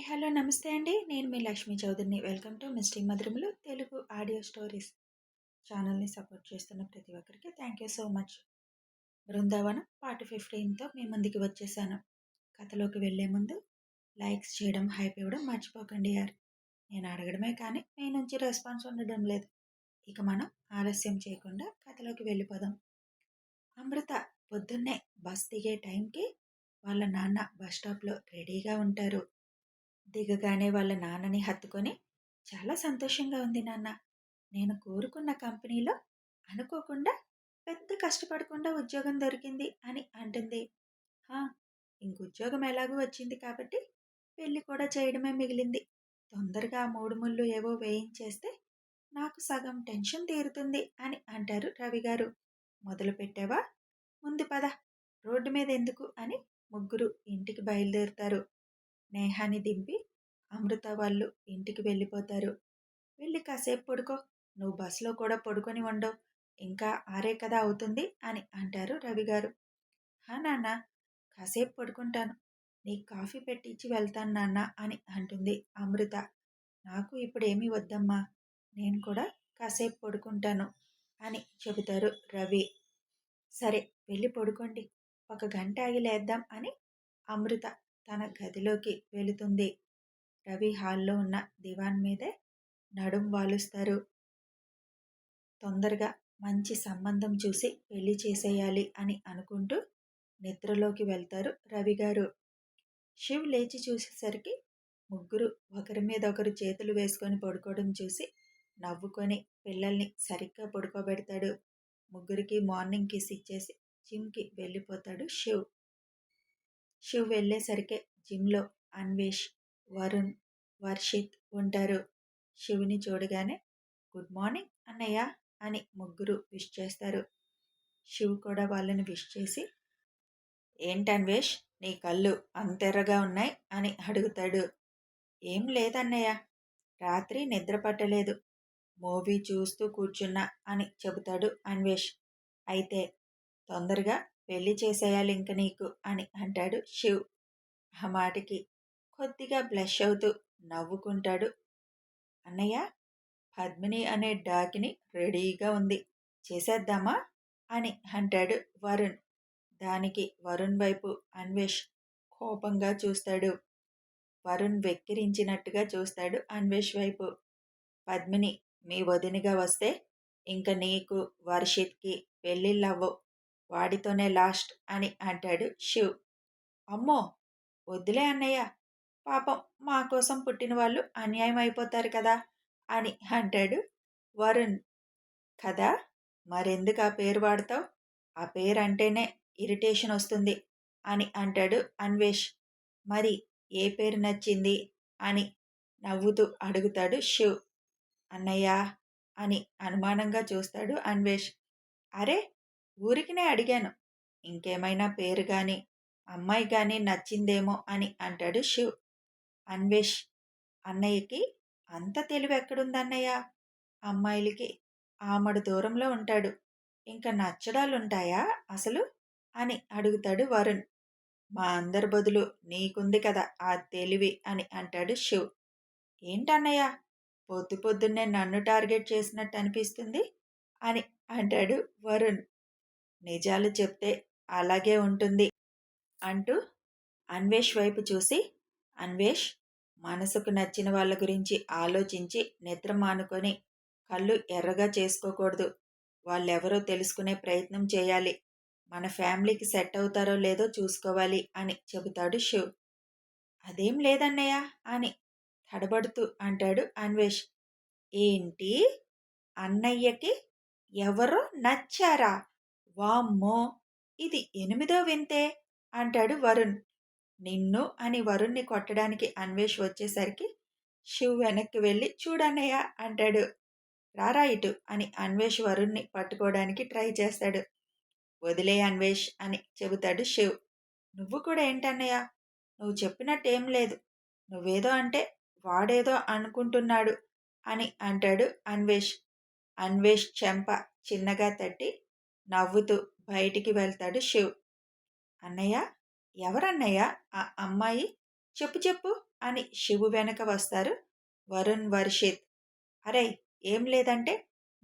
Hi! Hello! నమస్తే అండి. నేను మీ లక్ష్మీ చౌదరిని. వెల్కమ్ టు మిస్టీ మధురములు తెలుగు ఆడియో స్టోరీస్. ఛానల్‌ని సపోర్ట్ చేస్తున్న ప్రతి ఒక్కరికి thank you so much. 'Brindavanam' part 15తో మీ ముందుకి వచ్చేసాను. కథలోకి వెళ్ళే ముందు లైక్స్ చేయడం, హైప్ ఇవ్వడం మర్చిపోకండి యార్. నేను అడగడమే కానీ మీ నుంచి రెస్పాన్స్ ఉండడం లేదు. ఇక మనం ఆలస్యం చేయకుండా కథలోకి వెళ్ళిపోదాం. అమృత పొద్దున్నే బస్ దిగే టైంకి వాళ్ళ నాన్న బస్ స్టాప్‌లో రెడీగా ఉంటారు. దిగగానే వాళ్ళ నాన్నని హత్తుకొని, చాలా సంతోషంగా ఉంది నాన్న. నేను కోరుకున్న కంపెనీలో అనుకోకుండా పెద్ద కష్టపడకుండా ఉద్యోగం దొరికింది అని అంటుంది. హా! ఇంకుద్యోగం ఎలాగూ వచ్చింది కాబట్టి పెళ్లి కూడా చేయడమే మిగిలింది. తొందరగా ఆ మూడు ముళ్ళు ఏవో వేయించేస్తే నాకు సగం టెన్షన్ తీరుతుంది అని అంటారు రవిగారు. మొదలు పెట్టావా? ముందు పద, రోడ్డు మీద ఎందుకు అని ముగ్గురు ఇంటికి బయలుదేరుతారు. నేహాని దింపి అమృత వాళ్ళు ఇంటికి వెళ్ళిపోతారు. వెళ్ళి కాసేపు పడుకో, నువ్వు బస్సులో కూడా పడుకొని ఉండవు, ఇంకా ఆరే కదా అవుతుంది అని అంటారు రవిగారు. హా నాన్న, కాసేపు పడుకుంటాను, నీకు కాఫీ పెట్టించి వెళ్తాను నాన్న అని అంటుంది అమృత. నాకు ఇప్పుడేమీ వద్దమ్మా, నేను కూడా కాసేపు పడుకుంటాను అని చెబుతారు రవి. సరే వెళ్ళి పడుకోండి, ఒక గంట ఆగి లేద్దాం అని అమృత తన గదిలోకి వెళుతుంది. రవి హాల్లో ఉన్న దివాన్ మీదే నడుం వాలుస్తారు. తొందరగా మంచి సంబంధం చూసి పెళ్లి చేసేయాలి అని అనుకుంటూ నిద్రలోకి వెళ్తారు రవిగారు. శివ్ లేచి చూసేసరికి ముగ్గురు ఒకరి మీద ఒకరు చేతులు వేసుకొని పడుకోవడం చూసి నవ్వుకొని పిల్లల్ని సరిగ్గా పడుకోబెడతాడు. ముగ్గురికి మార్నింగ్ కిస్ ఇచ్చేసి జిమ్కి వెళ్ళిపోతాడు శివ్. శివ్ వెళ్ళేసరికే జిమ్లో అన్వేష్, వరుణ్, వర్షిత్ ఉంటారు. శివుని చూడగానే గుడ్ మార్నింగ్ అన్నయ్య అని ముగ్గురు విష్ చేస్తారు. శివ్ కూడా వాళ్ళని విష్ చేసి, ఏంటన్వేష్ నీ కళ్ళు అంతెర్రగా ఉన్నాయి అని అడుగుతాడు. ఏం లేదన్నయ్య, రాత్రి నిద్ర పట్టలేదు, మూవీ చూస్తూ కూర్చున్నా అని చెబుతాడు అన్వేష్. అయితే తొందరగా పెళ్లి చేసేయాలి ఇంక నీకు అని అంటాడు శివ్. ఆ మాటకి కొద్దిగా బ్లష్ అవుతూ నవ్వుకుంటాడు. అన్నయ్య, పద్మిని అనే డాకిని రెడీగా ఉంది, చేసేద్దామా అని అంటాడు వరుణ్. దానికి వరుణ్ వైపు అన్వేష్ కోపంగా చూస్తాడు. వరుణ్ వెక్కిరించినట్టుగా చూస్తాడు అన్వేష్ వైపు. పద్మిని మీ వదినగా వస్తే ఇంక నీకు వర్షిత్కి పెళ్ళిళ్ళవ్వవు, వాడితోనే లాస్ట్ అని అంటాడు శివ్. అమ్మో, వద్దులే అన్నయ్య, పాపం మా కోసం పుట్టిన వాళ్ళు అన్యాయం అయిపోతారు కదా అని అంటాడు వరుణ్. కదా, మరెందుకు ఆ పేరు వాడతావు, ఆ పేరు అంటేనే ఇరిటేషన్ వస్తుంది అని అంటాడు అన్వేష్. మరి ఏ పేరు నచ్చింది అని నవ్వుతూ అడుగుతాడు శివ్. అన్నయ్య అని అనుమానంగా చూస్తాడు అన్వేష్. అరే, ఊరికినే అడిగాను, ఇంకేమైనా పేరు కానీ అమ్మాయి కానీ నచ్చిందేమో అని అంటాడు శివ్. అన్వేష్, అన్నయ్యకి అంత తెలివి ఎక్కడుందన్నయ్య, అమ్మాయిలకి ఆమడు దూరంలో ఉంటాడు, ఇంకా నచ్చడాలుంటాయా అసలు అని అడుగుతాడు వరుణ్. మా అందరి బదులు నీకుంది కదా ఆ తెలివి అని అంటాడు శివ్. ఏంటన్నయ్య, పొద్దు పొద్దున్నే నన్ను టార్గెట్ చేసినట్టు అనిపిస్తుంది అని అంటాడు వరుణ్. నిజాలు చెప్తే అలాగే ఉంటుంది అంటూ అన్వేష్ వైపు చూసి, అన్వేష్, మనసుకు నచ్చిన వాళ్ళ గురించి ఆలోచించి నిద్ర మానుకొని కళ్ళు ఎర్రగా చేసుకోకూడదు, వాళ్ళెవరో తెలుసుకునే ప్రయత్నం చేయాలి, మన ఫ్యామిలీకి సెట్ అవుతారో లేదో చూసుకోవాలి అని చెబుతాడు శివ్. అదేం లేదన్నయ్య అని తడబడుతూ అంటాడు అన్వేష్. ఏంటి, అన్నయ్యకి ఎవరో నచ్చారా? వామ్మో, ఇది 8వ వింతే అంటాడు వరుణ్. నిన్ను అని వరుణ్ణి కొట్టడానికి అన్వేష్ వచ్చేసరికి శివ్ వెనక్కి వెళ్ళి చూడన్నయ్య అంటాడు. రారా ఇటు అని అన్వేష్ వరుణ్ణి పట్టుకోవడానికి ట్రై చేస్తాడు. వదిలే అన్వేష్ అని చెబుతాడు శివ్. నువ్వు కూడా ఏంటన్నయ్య, నువ్వు చెప్పినట్టేం లేదు, నువ్వేదో అంటే వాడేదో అనుకుంటున్నాడు అని అంటాడు అన్వేష్. అన్వేష్ చెంప చిన్నగా తట్టి నవ్వుతూ బయటికి వెళ్తాడు శివ్. అన్నయ్య, ఎవరన్నయ్య ఆ అమ్మాయి, చెప్పు చెప్పు అని శివు వెనక వస్తారు వరుణ్, వర్షిత్. అరేయ్, ఏం లేదంటే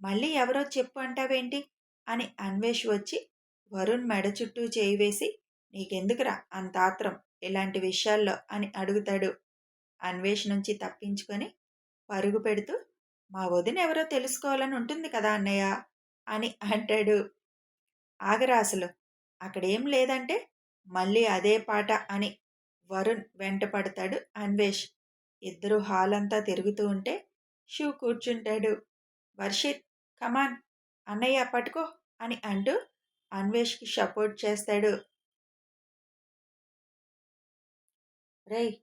మళ్ళీ ఎవరో చెప్పు అంటావేంటి అని అన్వేష్ వచ్చి వరుణ్ మెడ చుట్టూ చేయి వేసి, నీకెందుకురా అంత ఆత్రం ఇలాంటి విషయాల్లో అని అడుగుతాడు. అన్వేష్ నుంచి తప్పించుకొని పరుగు పెడుతూ, మా వదిన ఎవరో తెలుసుకోవాలని ఉంటుంది కదా అన్నయ్య అని అంటాడు. ఆగరా అసలు, అక్కడేం లేదంటే మళ్ళీ అదే పాట అని వరుణ్ వెంట పడతాడు అన్వేష్. ఇద్దరు హాల్ అంతా తిరుగుతూ ఉంటే శివ్ కూర్చుంటాడు. వర్షిత్, కమాన్, అన్నయ్య పట్టుకో అని అంటూ అన్వేష్కి సపోర్ట్ చేస్తాడు. రేయ్,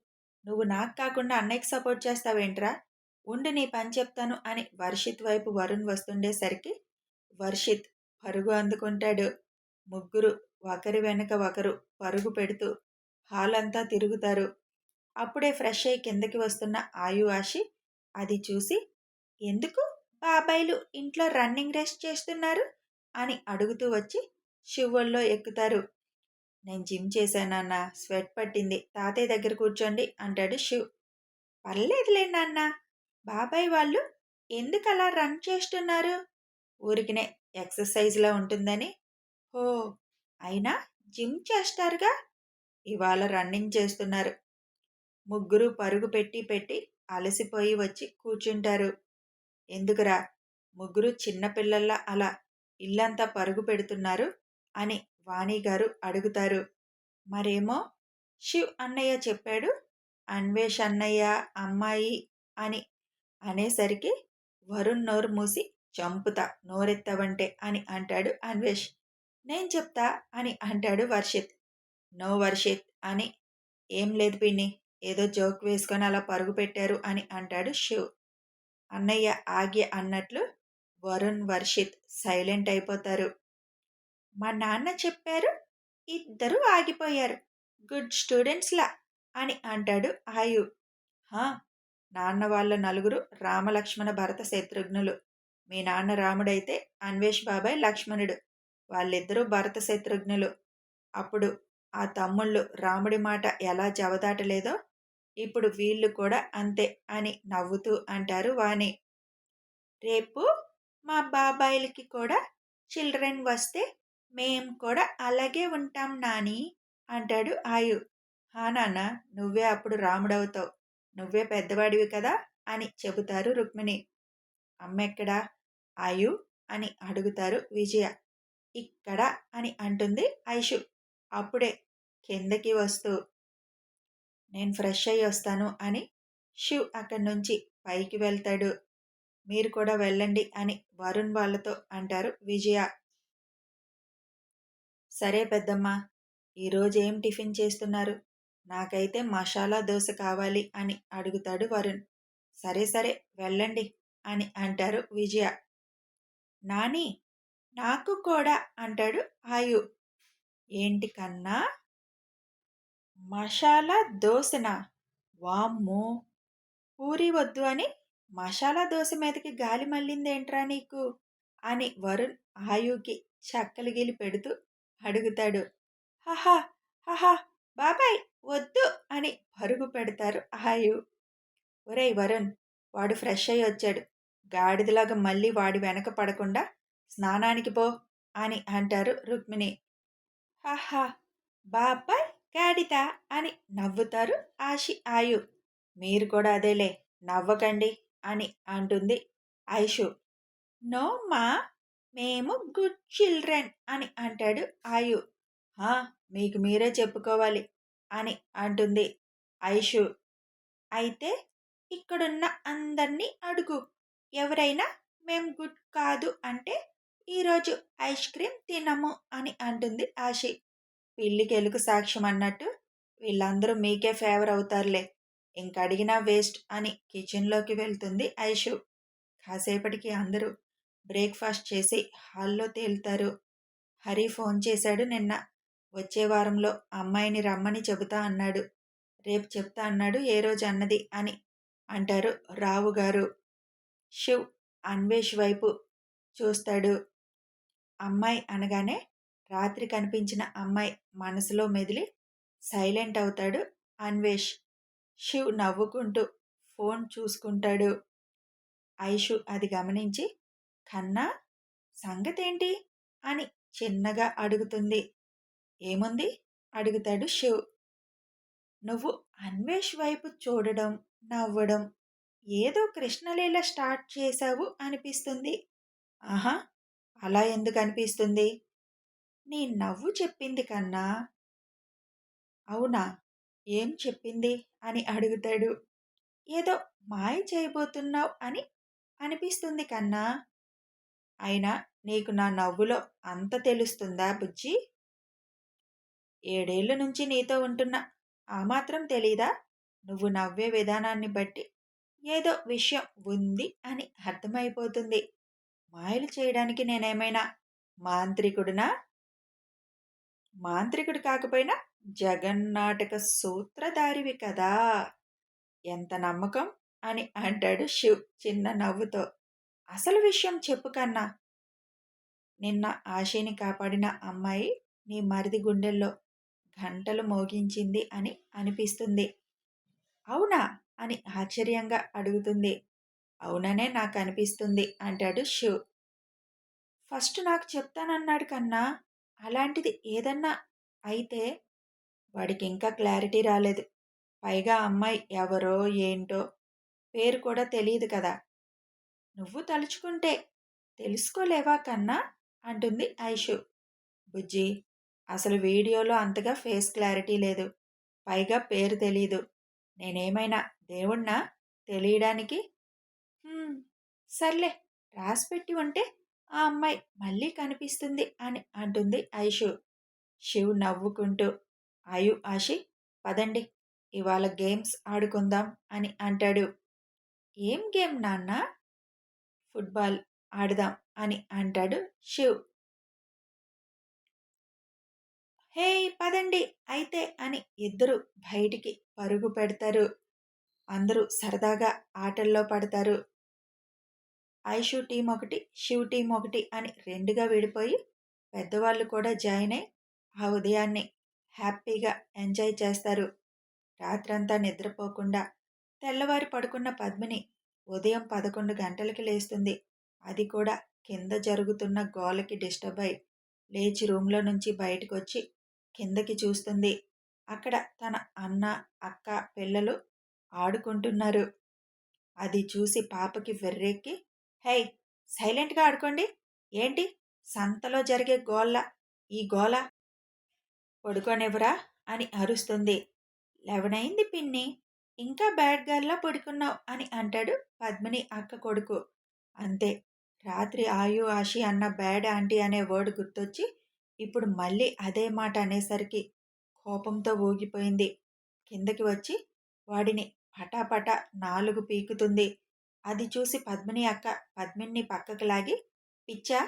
నువ్వు నాకు కాకుండా అన్నయ్యకి సపోర్ట్ చేస్తావేంట్రా, ఉండి నీ పని చెప్తాను అని వర్షిత్ వైపు వరుణ్ వస్తుండేసరికి వర్షిత్ పరుగు అందుకుంటాడు. ముగ్గురు ఒకరి వెనక ఒకరు పరుగు పెడుతూ హాల్ అంతా తిరుగుతారు. అప్పుడే ఫ్రెష్ అయి కిందకి వస్తున్న ఆయు ఆషి అది చూసి, ఎందుకు బాబాయిలు ఇంట్లో రన్నింగ్ రేస్ చేస్తున్నారు అని అడుగుతూ వచ్చి శివుల్లో ఎక్కుతారు. నేను జిమ్ చేశానన్నా, స్వెట్ పట్టింది, తాతయ్య దగ్గర కూర్చోండి అంటాడు శివ్. పర్లేదులే నాన్న, బాబాయ్ వాళ్ళు ఎందుకు అలా రన్ చేస్తున్నారు, ఊరికినే ఎక్సర్సైజ్లా ఉంటుందని. ఓ, అయినా జిమ్ చేస్తారుగా, ఇవాళ రన్నింగ్ చేస్తున్నారు. ముగ్గురు పరుగు పెట్టి పెట్టి అలసిపోయి వచ్చి కూర్చుంటారు. ఎందుకురా ముగ్గురు చిన్నపిల్లల్లా అలా ఇల్లంతా పరుగు పెడుతున్నారు అని వాణిగారు అడుగుతారు. మరేమో శివ్ అన్నయ్య చెప్పాడు, అన్వేష్ అన్నయ్య అమ్మాయి అని అనేసరికి వరుణ్ నోరు మూసి, చంపుతా నోరెత్తావంటే అని అంటాడు అన్వేష్. నేను చెప్తా అని అంటాడు వర్షిత్. నో వర్షిత్ అని, ఏం లేదు పిన్ని, ఏదో జోక్ వేసుకొని అలా పరుగు పెట్టారు అని అంటాడు శివ్. అన్నయ్య ఆగి అన్నట్లు వరుణ్, వర్షిత్ సైలెంట్ అయిపోతారు. మా నాన్న చెప్పారు, ఇద్దరూ ఆగిపోయారు, గుడ్ స్టూడెంట్స్లా అని అంటాడు ఆయు. హా, నాన్న వాళ్ళ నలుగురు రామలక్ష్మణ భరత శత్రుఘ్నులు. మీ నాన్న రాముడైతే అన్వేష్ బాబాయ్ లక్ష్మణుడు, వాళ్ళిద్దరూ భరత శత్రుఘ్నులు. అప్పుడు ఆ తమ్ముళ్ళు రాముడి మాట ఎలా జవదాటలేదో ఇప్పుడు వీళ్ళు కూడా అంతే అని నవ్వుతూ అంటారు వాణి. రేపు మా బాబాయిలకి కూడా చిల్డ్రన్ వస్తే మేం కూడా అలాగే ఉంటాం నాని అంటాడు ఆయు. హా నాన్న, నువ్వే అప్పుడు రాముడవుతావు, నువ్వే పెద్దవాడివి కదా అని చెబుతారు రుక్మిణి. అమ్మెక్కడా ఆయు అని అడుగుతారు విజయ. ఇక్కడ అని అంటుంది ఐషు అప్పుడే కిందకి వస్తూ. నేను ఫ్రెష్ అయ్యి వస్తాను అని శివ్ అక్కడి నుంచి పైకి వెళ్తాడు. మీరు కూడా వెళ్ళండి అని వరుణ్ వాళ్ళతో అంటారు విజయ. సరే పెద్దమ్మ, ఈరోజు ఏం టిఫిన్ చేస్తున్నారు, నాకైతే మసాలా దోశ కావాలి అని అడుగుతాడు వరుణ్. సరే సరే వెళ్ళండి అని అంటారు విజయ. నాని, నాకు కూడా అంటాడు ఆయు. ఏంటి కన్నా, మసాలా దోశనా, వామ్మో, పూరి వద్దు అని మసాలా దోశ మీదకి గాలి మళ్ళిందేంట్రా నీకు అని వరుణ్ ఆయుకి చక్కలిగిలి పెడుతూ అడుగుతాడు. హహా హహా, బాబాయ్ వద్దు అని పరుగు పెడతారు ఆయు. ఒరేయ్ వరుణ్, వాడు ఫ్రెష్ అయ్యి వచ్చాడు, గాడిదలాగా మళ్ళీ వాడి వెనక పడకుండా స్నానానికి పో అని అంటారు రుక్మిణి. హహా, బాబాయ్ గాడిద అని నవ్వుతారు ఆషి ఆయు. మీరు కూడా అదేలే, నవ్వకండి అని అంటుంది ఐషు. నో మా, మేము గుడ్ చిల్డ్రన్ అని అంటాడు ఆయు. మీకు మీరే చెప్పుకోవాలి అని అంటుంది ఐషు. అయితే ఇక్కడున్న అందరినీ అడుగు, ఎవరైనా మేం గుడ్ కాదు అంటే ఈరోజు ఐస్ క్రీమ్ తినము అని అంటుంది ఆషి. పిల్లికెలుకు సాక్ష్యం అన్నట్టు వీళ్ళందరూ మీకే ఫేవర్ అవుతారులే, ఇంక అడిగినా వేస్ట్ అని కిచెన్లోకి వెళ్తుంది ఐషు. కాసేపటికి అందరూ బ్రేక్ఫాస్ట్ చేసి హాల్లో తేలుతారు. హరి ఫోన్ చేశాడు నిన్న, వచ్చే వారంలో అమ్మాయిని రమ్మని చెబుతా అన్నాడు, రేపు చెప్తా అన్నాడు, ఏ రోజు అన్నది అని అంటారు రావు గారు. శివ్ అన్వేష్ వైపు చూస్తాడు. అమ్మాయి అనగానే రాత్రి కనిపించిన అమ్మాయి మనసులో మెదిలి సైలెంట్ అవుతాడు అన్వేష్. శివ్ నవ్వుకుంటూ ఫోన్ చూసుకుంటాడు. ఐషు అది గమనించి, "కన్నా, సంగతేంటి?" అని చిన్నగా అడుగుతుంది. "ఏముంది?" అడుగుతాడు శివ్. "నువ్వు అన్వేష్ వైపు చూడడం, నవ్వడం, ఏదో కృష్ణలీల స్టార్ట్ చేశావు అనిపిస్తుంది." "ఆహా! అలా ఎందుకనిపిస్తుంది?" "నీ నవ్వు చెప్పింది కన్నా." "అవునా? ఏం చెప్పింది?" అని అడుగుతాడు. "ఏదో మాయ చేయబోతున్నావ్ అని అనిపిస్తుంది కన్నా." "అయినా నీకు నా నవ్వులో అంత తెలుస్తుందా బుజ్జీ? 7 ఏళ్ల నుంచి నీతో ఉంటున్నా. ఆ మాత్రం తెలీదా? నువ్వు నవ్వే విధానాన్ని బట్టి ఏదో విషయం ఉంది అని అర్థమైపోతుంది. మాయలు చేయడానికి నేనేమైనా మాంత్రికుడినా?" "మాంత్రికుడు కాకపోయినా జగన్నాటక సూత్రధారివి కదా!" "ఎంత నమ్మకం?" అని అంటాడు శివ్ చిన్న నవ్వుతో. "అసలు విషయం చెప్పు కన్నా." "నిన్న ఆశీని కాపాడిన అమ్మాయి నీ మరిది గుండెల్లో గంటలు మోగించింది అని అనిపిస్తుంది." "అవునా?" అని ఆశ్చర్యంగా అడుగుతుంది. "అవుననే నాకనిపిస్తుంది" అంటాడు శివ్. "ఫస్ట్ నాకు చెప్తానన్నాడు కన్నా. అలాంటిది ఏదన్నా అయితే." "వాడికింకా క్లారిటీ రాలేదు. పైగా అమ్మాయి ఎవరో ఏంటో పేరు కూడా తెలీదు కదా." "నువ్వు తలుచుకుంటే తెలుసుకోలేవా కన్నా?" అంటుంది ఐషు. "బుజ్జీ, అసలు వీడియోలో అంతగా ఫేస్ క్లారిటీ లేదు. పైగా పేరు తెలీదు. నేనేమైనా దేవుణ్ణా తెలియడానికి?" "హ్మ్, సర్లే, రాసిపెట్టి ఉంటే ఆ అమ్మాయి మళ్ళీ కనిపిస్తుంది" అని అంటుంది ఐషు. శివ్ నవ్వుకుంటూ, ఆషి, పదండి, ఇవాళ గేమ్స్ ఆడుకుందాం" అని అంటాడు. "ఏం గేమ్ నాన్నా?" "ఫుట్బాల్ ఆడదాం" అని అంటాడు శివ్. "హేయ్, పదండి అయితే" అని ఇద్దరు బయటికి పరుగు పెడతారు. అందరూ సరదాగా ఆటల్లో పడతారు. ఐషు టీం ఒకటి, శివ్ టీం ఒకటి అని రెండుగా విడిపోయి పెద్దవాళ్ళు కూడా జాయిన్ అయి ఆ ఉదయాన్ని హ్యాపీగా ఎంజాయ్ చేస్తారు. రాత్రంతా నిద్రపోకుండా తెల్లవారి పడుకున్న పద్మిని ఉదయం 11 గంటలకి లేస్తుంది. అది కూడా కింద జరుగుతున్న గోలకి డిస్టర్బ్ అయి లేచి రూమ్లో నుంచి బయటకొచ్చి కిందకి చూస్తుంది. అక్కడ తన అన్న, అక్క, పిల్లలు ఆడుకుంటున్నారు. అది చూసి పాపకి వెర్రెక్కి, "హేయ్, సైలెంట్గా ఆడుకోండి. ఏంటి సంతలో జరిగే గోల ఈ గోల? పడుకోనివ్వరా?" అని అరుస్తుంది. "11 పిన్ని, ఇంకా బ్యాడ్ గర్ల్లా పడుకున్నావు" అని అంటాడు పద్మిని అక్క కొడుకు. అంతే, రాత్రి ఆషి అన్న బ్యాడ్ ఆంటీ అనే వర్డ్ గుర్తొచ్చి ఇప్పుడు మళ్ళీ అదే మాట అనేసరికి కోపంతో ఊగిపోయింది. కిందకి వచ్చి వాడిని పటాపటా 4 పీకుతుంది. అది చూసి పద్మిని అక్క పద్మిని పక్కకు లాగి, "పిచ్చా,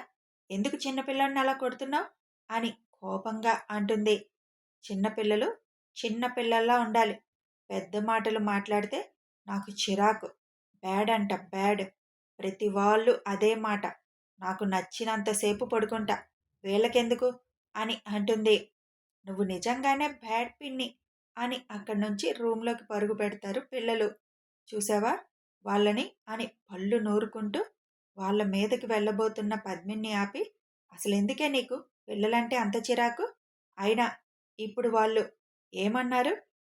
ఎందుకు చిన్నపిల్లాడిని అలా కొడుతున్నావు?" అని కోపంగా అంటుంది. "చిన్నపిల్లలు చిన్నపిల్లల్లా ఉండాలి. పెద్ద మాటలు మాట్లాడితే నాకు చిరాకు. బ్యాడ్ అంట బ్యాడ్. ప్రతి వాళ్ళు అదే మాట. నాకు నచ్చినంతసేపు పడుకుంటా. వీళ్ళకెందుకు?" అని అంటుంది. "నువ్వు నిజంగానే బ్యాడ్ పిన్ని" అని అక్కడి నుంచి రూమ్లోకి పరుగు పెడతారు పిల్లలు. "చూసావా వాళ్ళని" అని పళ్ళు నూరుకుంటూ వాళ్ళ మీదకి వెళ్ళబోతున్న పద్మిని ఆపి, "అసలెందుకే నీకు పిల్లలంటే అంత చిరాకు? అయినా ఇప్పుడు వాళ్ళు ఏమన్నారు?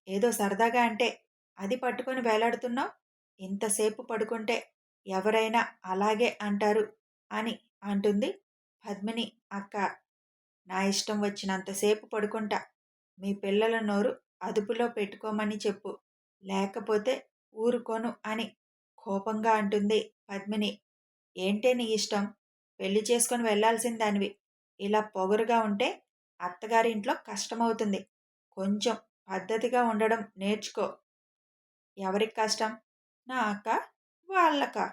ఏదో సరదాగా అంటే అది పట్టుకొని వేలాడుతున్నావు. ఇంతసేపు పడుకుంటే ఎవరైనా అలాగే అంటారు" అని అంటుంది పద్మిని అక్క. "నా ఇష్టం వచ్చినంతసేపు పడుకుంటా. మీ పిల్లల నోరు అదుపులో పెట్టుకోమని చెప్పు. లేకపోతే ఊరుకోను" అని కోపంగా అంటుంది పద్మిని. "ఏంటే నీ ఇష్టం? పెళ్లి చేసుకొని వెళ్లాల్సిన దానివి. ఇలా పొగరుగా ఉంటే అత్తగారింట్లో కష్టమవుతుంది. కొంచెం పద్ధతిగా ఉండడం నేర్చుకో." "ఎవరికి కష్టం? నాకా? వాళ్ళకా?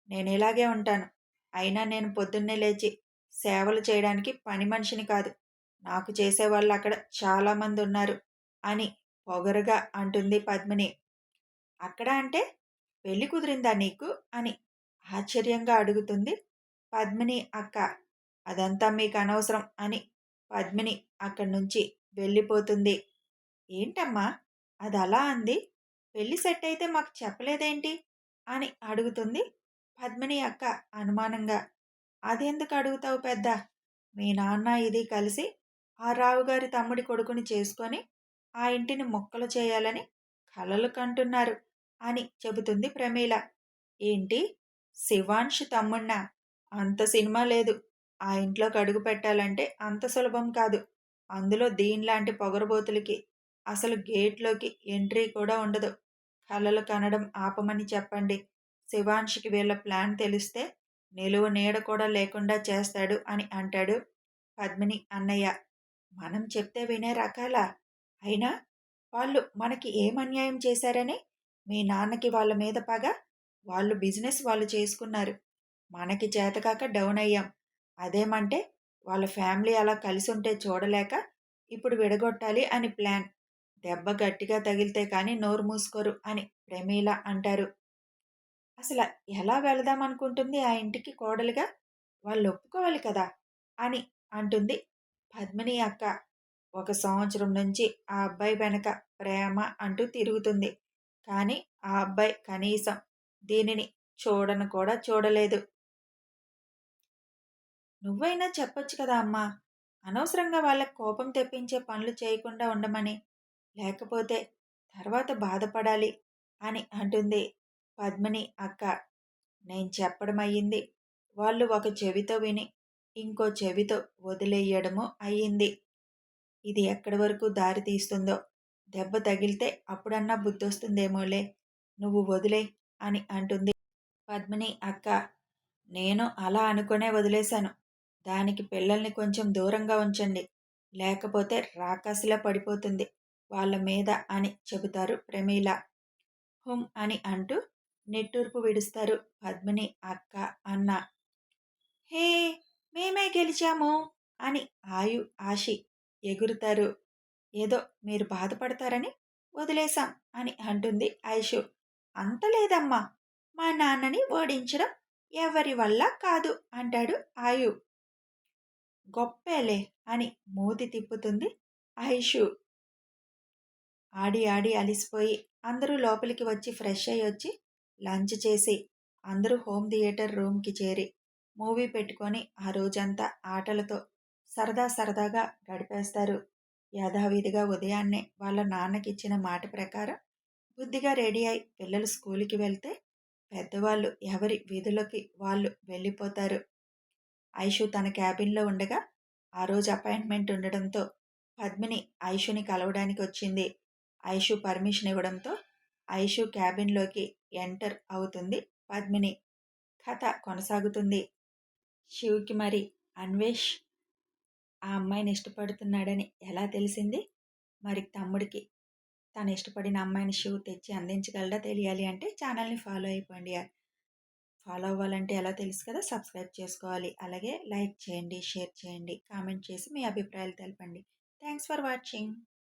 నేనిలాగే ఉంటాను. అయినా నేను పొద్దున్నే లేచి సేవలు చేయడానికి పని మనిషిని కాదు. నాకు చేసేవాళ్ళు అక్కడ చాలామంది ఉన్నారు" అని పొగరుగా అంటుంది పద్మిని. "అక్కడ అంటే పెళ్లి కుదిరిందా నీకు?" అని ఆశ్చర్యంగా అడుగుతుంది పద్మిని అక్క. "అదంతా మీకు అనవసరం" అని పద్మిని అక్కడి నుంచి వెళ్ళిపోతుంది. "ఏంటమ్మా అది అలా అంది? పెళ్లి సెట్ అయితే మాకు చెప్పలేదేంటి అని అడుగుతుంది పద్మిని అక్క అనుమానంగా. అదెందుకు అడుగుతావు పెద్ద, మీ నాన్న ఇది కలిసి ఆ రావుగారి తమ్ముడి కొడుకుని చేసుకొని ఆ ఇంటిని ముక్కలు చేయాలని కలలు కంటున్నారు అని చెబుతుంది ప్రమీల. ఏంటి, శివాంష్ తమ్ముణ్ణా? అంత సినిమా లేదు. ఆ ఇంట్లోకి అడుగు పెట్టాలంటే అంత సులభం కాదు. అందులో దీనిలాంటి పొగరబోతులకి అసలు గేట్లోకి ఎంట్రీ కూడా ఉండదు. కలలు కనడం ఆపమని చెప్పండి. శివాంష్కి వీళ్ళ ప్లాన్ తెలిస్తే నిలువు నీడ కూడా లేకుండా చేస్తాడు అని అంటాడు పద్మిని అన్నయ్య. మనం చెప్తే వినే రకాలా? అయినా వాళ్ళు మనకి ఏం అన్యాయం చేశారని మీ నాన్నకి వాళ్ళ మీద పగ? వాళ్ళు బిజినెస్ వాళ్ళు చేసుకున్నారు. మనకి చేతకాక డౌన్ అయ్యాం. అదేమంటే వాళ్ళ ఫ్యామిలీ అలా కలిసుంటే చూడలేక ఇప్పుడు విడగొట్టాలి అని ప్లాన్. దెబ్బ గట్టిగా తగిలితే కానీ నోరు మూసుకోరు అని ప్రమీల అంటారు. అసలు ఎలా వెళదామనుకుంటుంది ఆ ఇంటికి కోడలుగా? వాళ్ళు ఒప్పుకోవాలి కదా అని అంటుంది పద్మిని అక్క. ఒక సంవత్సరం నుంచి ఆ అబ్బాయి వెనక ప్రేమ అంటూ తిరుగుతుంది. కానీ ఆ అబ్బాయి కనీసం దీనిని చూడను కూడా చూడలేదు. నువ్వైనా చెప్పొచ్చు కదా అమ్మా, అనవసరంగా వాళ్ళకి కోపం తెప్పించే పనులు చేయకుండా ఉండమని. లేకపోతే తర్వాత బాధపడాలి అని అంటుంది పద్మిని అక్క. నేను చెప్పడం అయ్యింది. వాళ్ళు ఒక చెవితో విని ఇంకో చెవితో వదిలేయడము అయ్యింది. ఇది ఎక్కడి వరకు దారి తీస్తుందో, దెబ్బ తగిలితే అప్పుడన్నా బుద్ధొస్తుందేమోలే, నువ్వు వదిలే అని అంటుంది పద్మిని అక్క. నేను అలా అనుకునే వదిలేశాను. దానికి పిల్లల్ని కొంచెం దూరంగా ఉంచండి. లేకపోతే రాకాసిలా పడిపోతుంది వాళ్ళ మీద అని చెబుతారు ప్రమీల. హుం అని అంటూ నిట్టూర్పు విడుస్తారు పద్మిని అక్క అన్న. హే, మేమే గెలిచాము అని ఆయు ఆశి ఎగురుతారు. ఏదో మీరు బాధపడతారని వదిలేశాం అని అంటుంది ఐషు. అంత లేదమ్మా, మా నాన్నని ఓడించడం ఎవరి వల్ల కాదు అంటాడు ఆయు. గొప్పేలే అని మూతి తిప్పుతుంది ఐషు. ఆడి ఆడి అలిసిపోయి అందరూ లోపలికి వచ్చి ఫ్రెష్ అయ్యి వచ్చి లంచ్ చేసి అందరూ హోమ్ థియేటర్ రూమ్కి చేరి మూవీ పెట్టుకొని ఆ రోజంతా ఆటలతో సరదా సరదాగా గడిపేస్తారు. యథావిధిగా ఉదయాన్నే వాళ్ళ నాన్నకిచ్చిన మాట ప్రకారం బుద్ధిగా రెడీ అయి పిల్లలు స్కూల్కి వెళ్తే పెద్దవాళ్ళు ఎవరి విధులకి వాళ్ళు వెళ్ళిపోతారు. ఐషు తన క్యాబిన్లో ఉండగా ఆ రోజు అపాయింట్మెంట్ ఉండడంతో పద్మిని ఐషుని కలవడానికి వచ్చింది. ఐషు పర్మిషన్ ఇవ్వడంతో ఐషు క్యాబిన్లోకి ఎంటర్ అవుతుంది పద్మిని. కథ కొనసాగుతుంది. శివ్కి మరి అన్వేష్ ఆ అమ్మాయిని ఇష్టపడుతున్నాడని ఎలా తెలిసింది? మరి తమ్ముడికి తను ఇష్టపడిన అమ్మాయిని శివ్ తెచ్చి అందించగలడా తెలియాలి అంటే ఛానల్ని ఫాలో అయిపోండి. ఫాలో అవ్వాలంటే ఎలా తెలుసు కదా, సబ్స్క్రైబ్ చేసుకోవాలి. అలాగే లైక్ చేయండి, షేర్ చేయండి, కామెంట్ చేసి మీ అభిప్రాయాలు తెలపండి. Thanks for watching.